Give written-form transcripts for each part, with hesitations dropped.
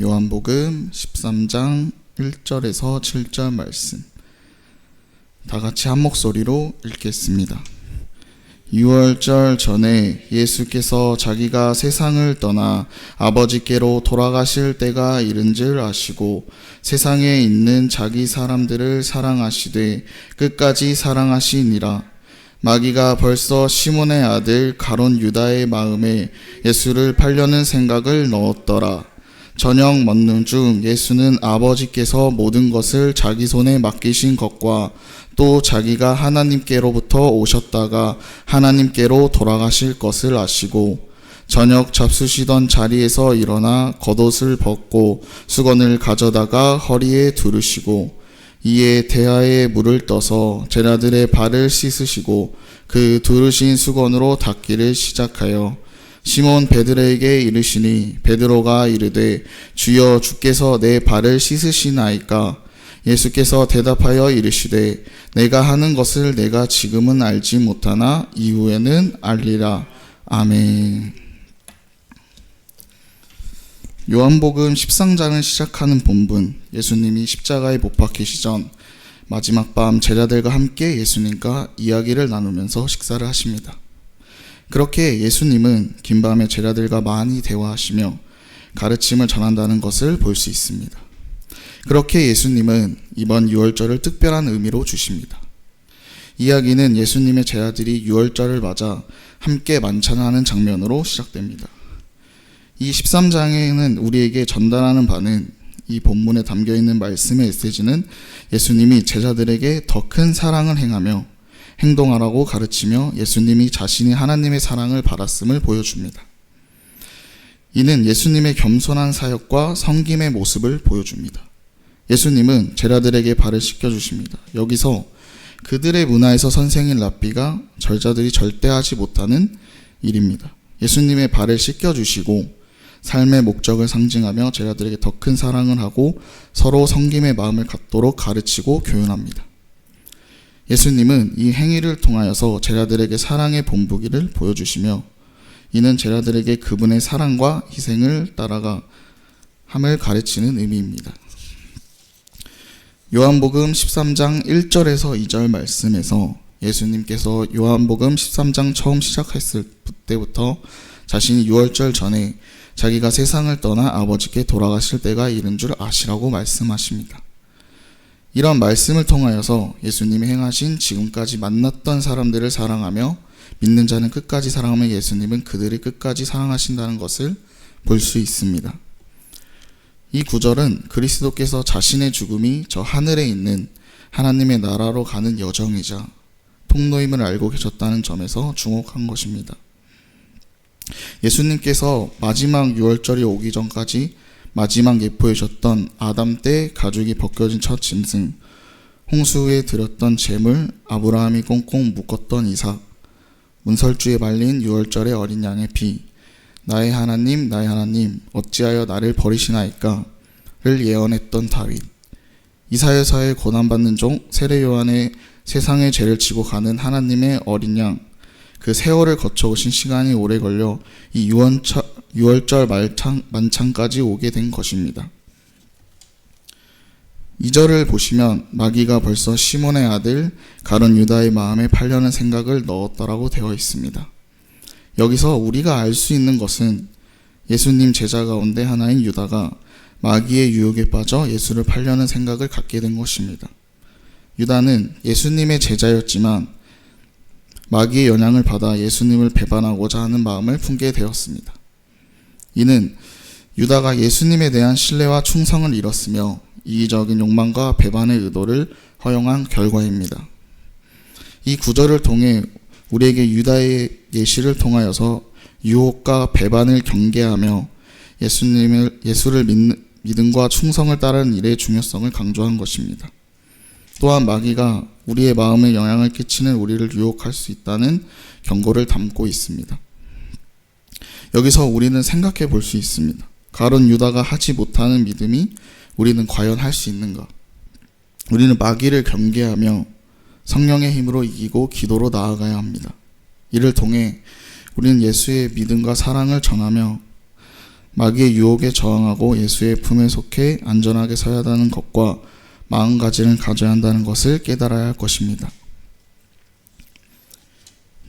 요한복음 13장 1절에서 7절 말씀 다 같이 한 목소리로 읽겠습니다. 유월절 전에 예수께서 자기가 세상을 떠나 아버지께로 돌아가실 때가 이른 줄 아시고 세상에 있는 자기 사람들을 사랑하시되 끝까지 사랑하시니라. 마귀가 벌써 시몬의 아들 가룟 유다의 마음에 예수를 팔려는 생각을 넣었더라. 저녁 먹는 중 예수는 아버지께서 모든 것을 자기 손에 맡기신 것과 또 자기가 하나님께로부터 오셨다가 하나님께로 돌아가실 것을 아시고 저녁 잡수시던 자리에서 일어나 겉옷을 벗고 수건을 가져다가 허리에 두르시고 이에 대야에 물을 떠서 제자들의 발을 씻으시고 그 두르신 수건으로 닦기를 시작하여 시몬 베드로에게 이르시니 베드로가 이르되 주여 주께서 내 발을 씻으시나이까? 예수께서 대답하여 이르시되 내가 하는 것을 내가 지금은 알지 못하나 이후에는 알리라. 아멘. 요한복음 13장을 시작하는 본문, 예수님이 십자가에 못 박히시 전 마지막 밤 제자들과 함께 예수님과 이야기를 나누면서 식사를 하십니다. 그렇게 예수님은 긴밤에 제자들과 많이 대화하시며 가르침을 전한다는 것을 볼 수 있습니다. 그렇게 예수님은 이번 유월절을 특별한 의미로 주십니다. 이야기는 예수님의 제자들이 유월절을 맞아 함께 만찬하는 장면으로 시작됩니다. 이 13장에는 우리에게 전달하는 바는 이 본문에 담겨있는 말씀의 메시지는 예수님이 제자들에게 더 큰 사랑을 행하며 행동하라고 가르치며 예수님이 자신이 하나님의 사랑을 받았음을 보여줍니다. 이는 예수님의 겸손한 사역과 섬김의 모습을 보여줍니다. 예수님은 제자들에게 발을 씻겨주십니다. 여기서 그들의 문화에서 선생인 랍비가 제자들이 절대 하지 못하는 일입니다. 예수님의 발을 씻겨주시고 삶의 목적을 상징하며 제자들에게 더 큰 사랑을 하고 서로 섬김의 마음을 갖도록 가르치고 교훈합니다. 예수님은 이 행위를 통하여서 제자들에게 사랑의 본보기를 보여주시며 이는 제자들에게 그분의 사랑과 희생을 따라가 함을 가르치는 의미입니다. 요한복음 13장 1절에서 2절 말씀에서 예수님께서 요한복음 13장 처음 시작했을 때부터 자신이 유월절 전에 자기가 세상을 떠나 아버지께 돌아가실 때가 이른 줄 아시라고 말씀하십니다. 이런 말씀을 통하여서 예수님이 행하신 지금까지 만났던 사람들을 사랑하며 믿는 자는 끝까지 사랑하며 예수님은 그들을 끝까지 사랑하신다는 것을 볼 수 있습니다. 이 구절은 그리스도께서 자신의 죽음이 저 하늘에 있는 하나님의 나라로 가는 여정이자 통로임을 알고 계셨다는 점에서 주목한 것입니다. 예수님께서 마지막 유월절이 오기 전까지 마지막 예포이셨던 아담 때 가죽이 벗겨진 첫 짐승, 홍수에 드렸던 제물, 아브라함이 꽁꽁 묶었던 이삭, 문설주에 발린 유월절의 어린 양의 피, 나의 하나님 어찌하여 나를 버리시나이까 를 예언했던 다윗, 이사야서에 고난받는 종 세례 요한의 세상의 죄를 지고 가는 하나님의 어린 양, 그 세월을 거쳐오신 시간이 오래 걸려 이 유월절 만찬까지 오게 된 것입니다. 2절을 보시면 마귀가 벌써 시몬의 아들 가룟 유다의 마음에 팔려는 생각을 넣었다라고 되어 있습니다. 여기서 우리가 알 수 있는 것은 예수님 제자 가운데 하나인 유다가 마귀의 유혹에 빠져 예수를 팔려는 생각을 갖게 된 것입니다. 유다는 예수님의 제자였지만 마귀의 영향을 받아 예수님을 배반하고자 하는 마음을 품게 되었습니다. 이는 유다가 예수님에 대한 신뢰와 충성을 잃었으며 이기적인 욕망과 배반의 의도를 허용한 결과입니다. 이 구절을 통해 우리에게 유다의 예시를 통하여서 유혹과 배반을 경계하며 예수를 믿음과 충성을 따르는 일의 중요성을 강조한 것입니다. 또한 마귀가 우리의 마음에 영향을 끼치는 우리를 유혹할 수 있다는 경고를 담고 있습니다. 여기서 우리는 생각해 볼 수 있습니다. 가룟 유다가 하지 못하는 믿음이 우리는 과연 할 수 있는가? 우리는 마귀를 경계하며 성령의 힘으로 이기고 기도로 나아가야 합니다. 이를 통해 우리는 예수의 믿음과 사랑을 전하며 마귀의 유혹에 저항하고 예수의 품에 속해 안전하게 서야 하는 것과 마음가짐을 가져야 한다는 것을 깨달아야 할 것입니다.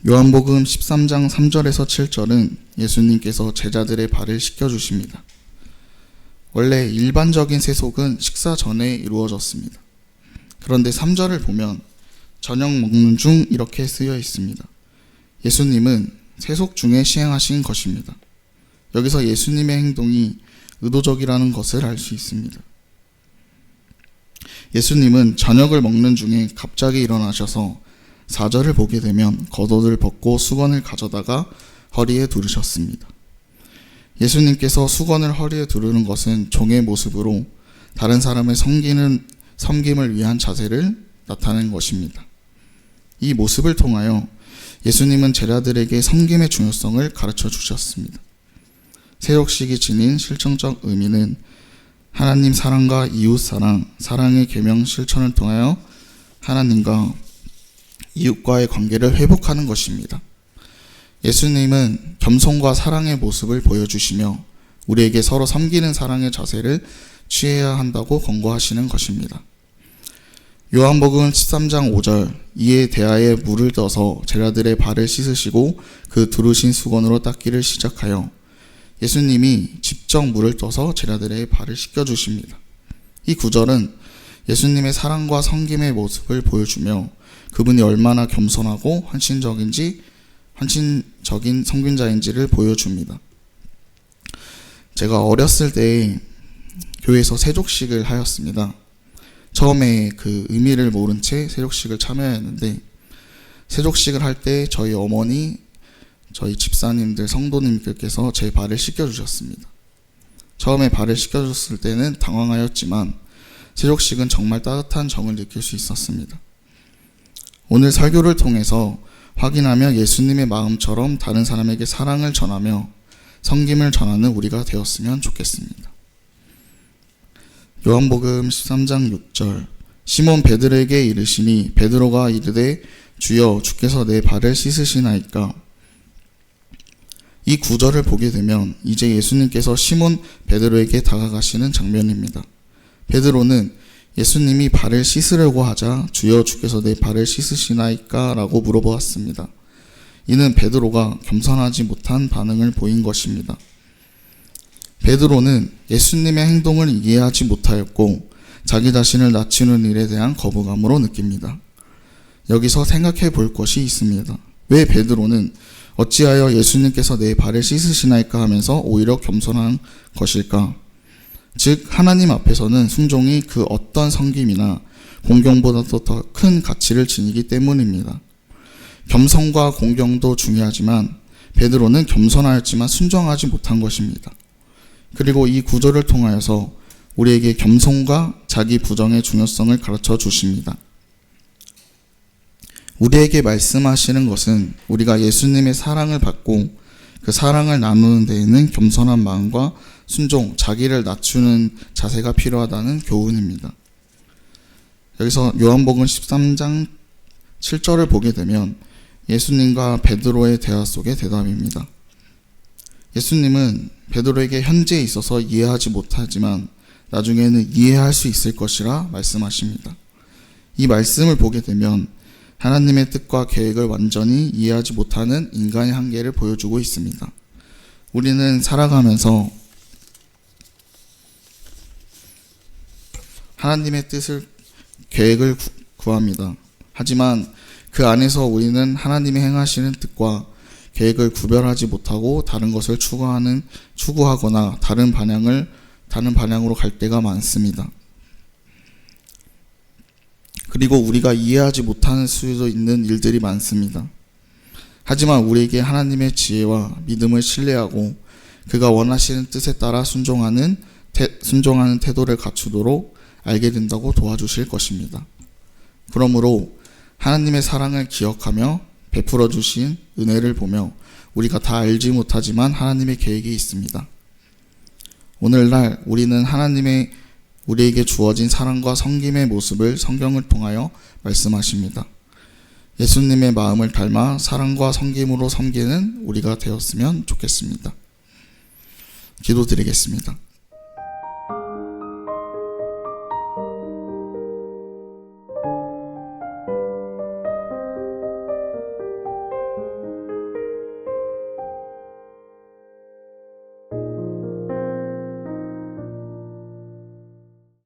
요한복음 13장 3절에서 7절은 예수님께서 제자들의 발을 씻겨주십니다. 원래 일반적인 세속은 식사 전에 이루어졌습니다. 그런데 3절을 보면 저녁 먹는 중 이렇게 쓰여 있습니다. 예수님은 세속 중에 시행하신 것입니다. 여기서 예수님의 행동이 의도적이라는 것을 알 수 있습니다. 예수님은 저녁을 먹는 중에 갑자기 일어나셔서 4절을 보게 되면 겉옷을 벗고 수건을 가져다가 허리에 두르셨습니다. 예수님께서 수건을 허리에 두르는 것은 종의 모습으로 다른 사람의 섬김을 위한 자세를 나타낸 것입니다. 이 모습을 통하여 예수님은 제자들에게 섬김의 중요성을 가르쳐 주셨습니다. 세속식이 지닌 실천적 의미는 하나님 사랑과 이웃 사랑, 사랑의 계명 실천을 통하여 하나님과 이웃과의 관계를 회복하는 것입니다. 예수님은 겸손과 사랑의 모습을 보여주시며 우리에게 서로 섬기는 사랑의 자세를 취해야 한다고 권고하시는 것입니다. 요한복음 13장 5절, 이에 대하여 물을 떠서 제자들의 발을 씻으시고 그 두르신 수건으로 닦기를 시작하여 예수님이 직접 물을 떠서 제자들의 발을 씻겨주십니다. 이 구절은 예수님의 사랑과 섬김의 모습을 보여주며 그분이 얼마나 겸손하고 헌신적인 섬김자인지를 보여줍니다. 제가 어렸을 때 교회에서 세족식을 하였습니다. 처음에 그 의미를 모른 채 세족식을 참여했는데, 세족식을 할 때 저희 어머니, 저희 집사님들, 성도님들께서 제 발을 씻겨주셨습니다. 처음에 발을 씻겨줬을 때는 당황하였지만 세족식은 정말 따뜻한 정을 느낄 수 있었습니다. 오늘 설교를 통해서 확인하며 예수님의 마음처럼 다른 사람에게 사랑을 전하며 섬김을 전하는 우리가 되었으면 좋겠습니다. 요한복음 13장 6절, 시몬 베드로에게 이르시니 베드로가 이르되 주여 주께서 내 발을 씻으시나이까. 이 구절을 보게 되면 이제 예수님께서 시몬 베드로에게 다가가시는 장면입니다. 베드로는 예수님이 발을 씻으려고 하자 주여 주께서 내 발을 씻으시나이까 라고 물어보았습니다. 이는 베드로가 겸손하지 못한 반응을 보인 것입니다. 베드로는 예수님의 행동을 이해하지 못하였고 자기 자신을 낮추는 일에 대한 거부감으로 느낍니다. 여기서 생각해 볼 것이 있습니다. 왜 베드로는 어찌하여 예수님께서 내 발을 씻으시나이까 하면서 오히려 겸손한 것일까? 즉 하나님 앞에서는 순종이 그 어떤 섬김이나 공경보다도 더 큰 가치를 지니기 때문입니다. 겸손과 공경도 중요하지만 베드로는 겸손하였지만 순종하지 못한 것입니다. 그리고 이 구절을 통하여서 우리에게 겸손과 자기 부정의 중요성을 가르쳐 주십니다. 우리에게 말씀하시는 것은 우리가 예수님의 사랑을 받고 그 사랑을 나누는 데에는 겸손한 마음과 순종, 자기를 낮추는 자세가 필요하다는 교훈입니다. 여기서 요한복음 13장 7절을 보게 되면 예수님과 베드로의 대화 속의 대답입니다. 예수님은 베드로에게 현재에 있어서 이해하지 못하지만 나중에는 이해할 수 있을 것이라 말씀하십니다. 이 말씀을 보게 되면 하나님의 뜻과 계획을 완전히 이해하지 못하는 인간의 한계를 보여주고 있습니다. 우리는 살아가면서 하나님의 뜻을, 계획을 구합니다. 하지만 그 안에서 우리는 하나님이 행하시는 뜻과 계획을 구별하지 못하고 다른 것을 추구하거나 다른 방향으로 갈 때가 많습니다. 그리고 우리가 이해하지 못하는 수도 있는 일들이 많습니다. 하지만 우리에게 하나님의 지혜와 믿음을 신뢰하고 그가 원하시는 뜻에 따라 순종하는 태도를 갖추도록 알게 된다고 도와주실 것입니다. 그러므로 하나님의 사랑을 기억하며 베풀어 주신 은혜를 보며 우리가 다 알지 못하지만 하나님의 계획이 있습니다. 오늘날 우리는 하나님의 우리에게 주어진 사랑과 섬김의 모습을 성경을 통하여 말씀하십니다. 예수님의 마음을 닮아 사랑과 섬김으로 섬기는 우리가 되었으면 좋겠습니다. 기도드리겠습니다.